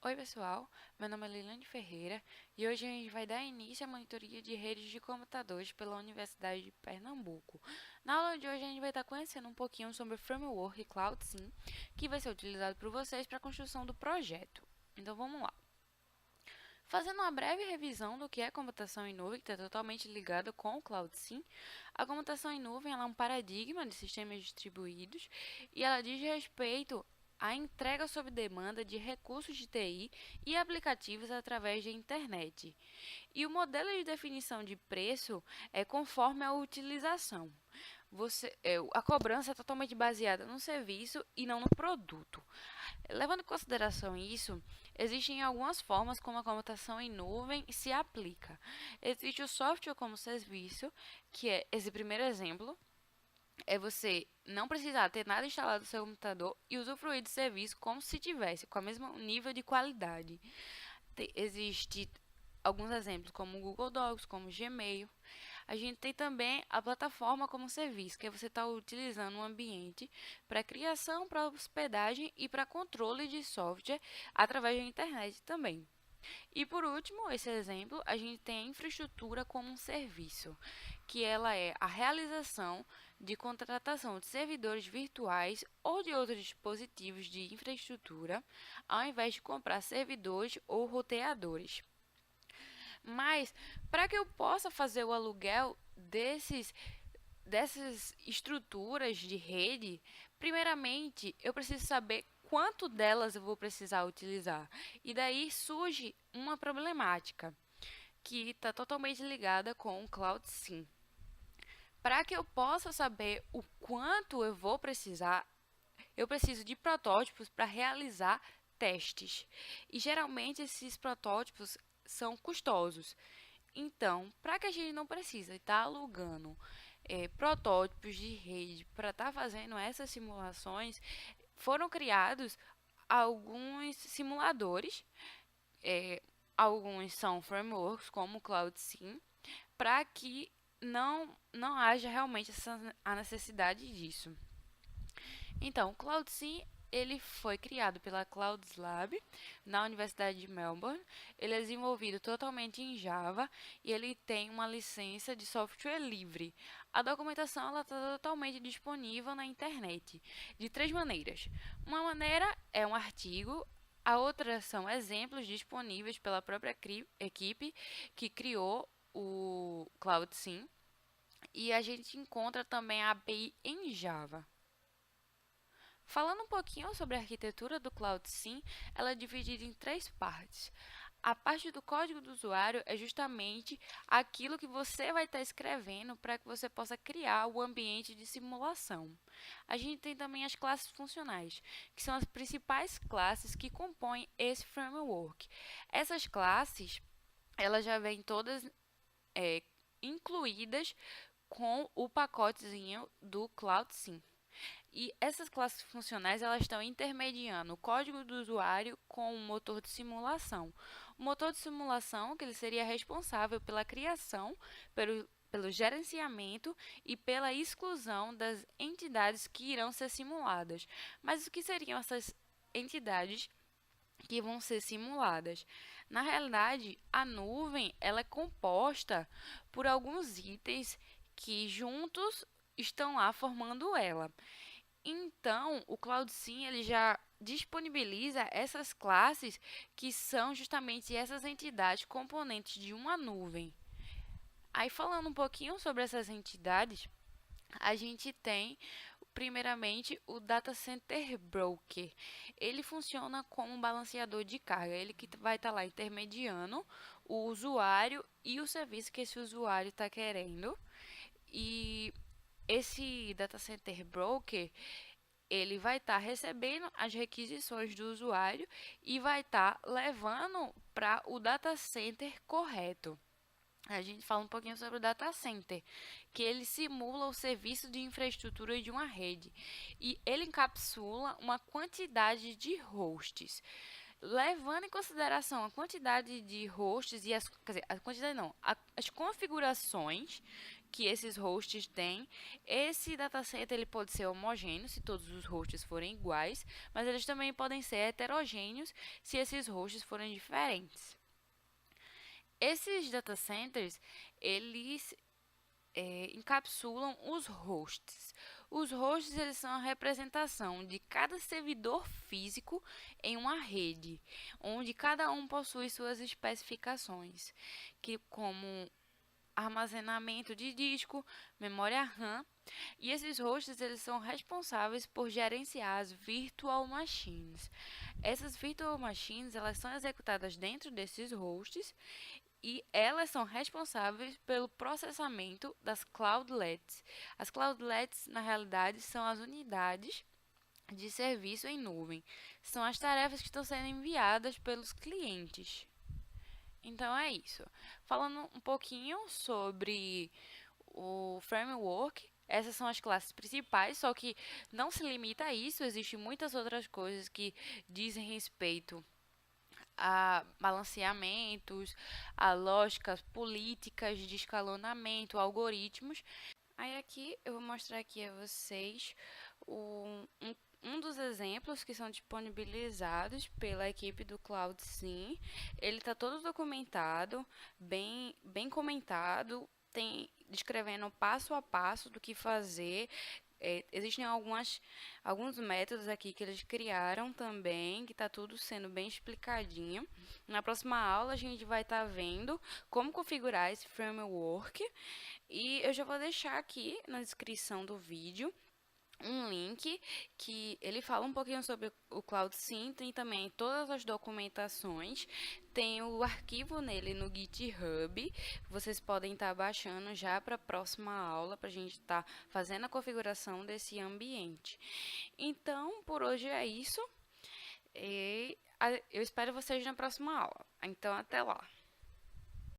Oi pessoal, meu nome é Leilane Ferreira e hoje a gente vai dar início à monitoria de redes de computadores pela Universidade de Pernambuco. Na aula de hoje a gente vai estar conhecendo um pouquinho sobre o framework CloudSIM, que vai ser utilizado por vocês para a construção do projeto. Então vamos lá. Fazendo uma breve revisão do que é computação em nuvem, que está totalmente ligada com o CloudSIM, a computação em nuvem ela é um paradigma de sistemas distribuídos e ela diz respeito à entrega sob demanda de recursos de TI e aplicativos através da internet. E o modelo de definição de preço é conforme a utilização. A cobrança é totalmente baseada no serviço e não no produto. Levando em consideração isso, existem algumas formas como a computação em nuvem se aplica. Existe o software como serviço, que é esse primeiro exemplo, é você não precisar ter nada instalado no seu computador e usufruir do serviço como se tivesse, com o mesmo nível de qualidade. Existe alguns exemplos como o Google Docs, como o Gmail. A gente tem também a plataforma como serviço, que é você está utilizando um ambiente para criação, para hospedagem e para controle de software através da internet também. E por último, esse exemplo, a gente tem a infraestrutura como um serviço, que ela é a realização de contratação de servidores virtuais ou de outros dispositivos de infraestrutura, ao invés de comprar servidores ou roteadores. Mas para que eu possa fazer o aluguel dessas estruturas de rede, primeiramente eu preciso saber quanto delas eu vou precisar utilizar. E daí surge uma problemática que está totalmente ligada com o Cloud SIM. Para que eu possa saber o quanto eu vou precisar, eu preciso de protótipos para realizar testes. E geralmente esses protótipos são custosos. Então, para que a gente não precise estar alugando protótipos de rede para estar fazendo essas simulações, foram criados alguns simuladores, é, alguns são frameworks como o CloudSIM, para que não haja realmente a necessidade disso. Então, o CloudSIM ele foi criado pela Clouds Lab na Universidade de Melbourne. Ele é desenvolvido totalmente em Java e ele tem uma licença de software livre. A documentação está totalmente disponível na internet de três maneiras. Uma maneira é um artigo, a outra são exemplos disponíveis pela própria equipe que criou o CloudSIM e a gente encontra também a API em Java. Falando um pouquinho sobre a arquitetura do CloudSIM, ela é dividida em três partes. A parte do código do usuário é justamente aquilo que você vai estar escrevendo para que você possa criar o ambiente de simulação. A gente tem também as classes funcionais, que são as principais classes que compõem esse framework. Essas classes, elas já vêm todas é, incluídas com o pacotezinho do CloudSIM. E essas classes funcionais elas estão intermediando o código do usuário com o motor de simulação. O motor de simulação que ele seria responsável pela criação, pelo gerenciamento e pela exclusão das entidades que irão ser simuladas. Mas o que seriam essas entidades que vão ser simuladas? Na realidade, a nuvem ela é composta por alguns itens que juntos estão lá formando ela. Então, o CloudSIM ele já disponibiliza essas classes que são justamente essas entidades componentes de uma nuvem. Aí, falando um pouquinho sobre essas entidades, a gente tem primeiramente o Data Center Broker. Ele funciona como um balanceador de carga, ele que vai estar lá intermediando o usuário e o serviço que esse usuário está querendo. E esse Data Center Broker ele vai estar recebendo as requisições do usuário e vai estar levando para o data center correto. A gente fala um pouquinho sobre o data center, que ele simula o serviço de infraestrutura de uma rede e ele encapsula uma quantidade de hosts. Levando em consideração a quantidade de hosts e as, quer dizer, a quantidade não, as configurações que esses hosts têm. Esse datacenter ele pode ser homogêneo se todos os hosts forem iguais, mas eles também podem ser heterogêneos se esses hosts forem diferentes. Esses data centers, eles encapsulam os hosts. Os hosts eles são a representação de cada servidor físico em uma rede, onde cada um possui suas especificações, que como armazenamento de disco, memória RAM, e esses hosts eles são responsáveis por gerenciar as virtual machines. Essas virtual machines elas são executadas dentro desses hosts e elas são responsáveis pelo processamento das cloudlets. As cloudlets, na realidade, são as unidades de serviço em nuvem. São as tarefas que estão sendo enviadas pelos clientes. Então é isso. Falando um pouquinho sobre o framework, essas são as classes principais, só que não se limita a isso, existem muitas outras coisas que dizem respeito a balanceamentos, a lógicas políticas de escalonamento, algoritmos. Aí aqui eu vou mostrar aqui a vocês um dos exemplos que são disponibilizados pela equipe do CloudSIM. Ele está todo documentado, bem comentado, tem descrevendo passo a passo do que fazer. Existem alguns métodos aqui que eles criaram também, que está tudo sendo bem explicadinho. Na próxima aula a gente vai estar vendo como configurar esse framework e eu já vou deixar aqui na descrição do vídeo um link que ele fala um pouquinho sobre o CloudSIM, tem também todas as documentações, tem o arquivo nele no GitHub, vocês podem estar baixando já para a próxima aula, para a gente estar fazendo a configuração desse ambiente. Então, por hoje é isso, e eu espero vocês na próxima aula. Então, até lá!